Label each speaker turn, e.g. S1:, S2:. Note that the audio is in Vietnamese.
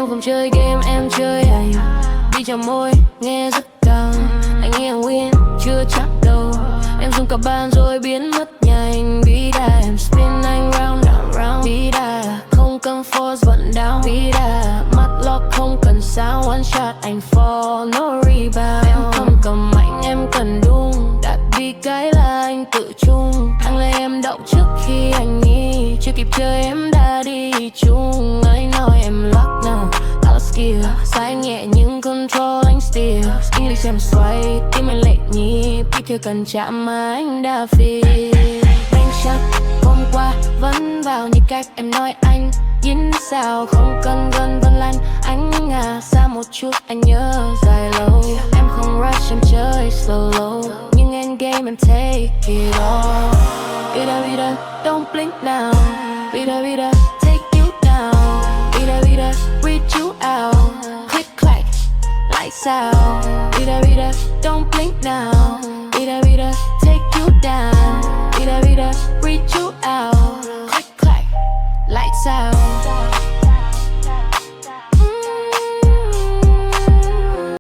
S1: trong phòng chơi game em chơi hành, đi chạm môi nghe rất cao. Anh nghĩ hàng win chưa chắc đâu, em dùng cả bàn rồi biến mất nhanh. Bida em spin anh round round round. Bida không cần force vẫn down. Bida mắt lock không cần sound, one shot anh fall no rebound. Em không cầm mạnh em cần đung, đặt đi cái là anh tự chung. Anh lấy em đậu trước khi anh nghĩ, chưa kịp chơi em đã đi chung. Anh nói em luck nào, đó là skill, sai nhẹ nhưng control anh still. English em xoay, tim anh lệ nhịp, khi chưa cần chạm mà anh đã feel. Đánh shot hôm qua vẫn vào như cách em nói anh. Dính sao không cần gần vẫn lanh. Anh à xa một chút anh nhớ dài lâu. Em không rush em chơi solo, nhưng endgame em take it all. Bida bida don't blink now. Bida bida take you down. Bida bida read you out. Click clack lights out. Bida bida don't blink now. Bida bida take you down.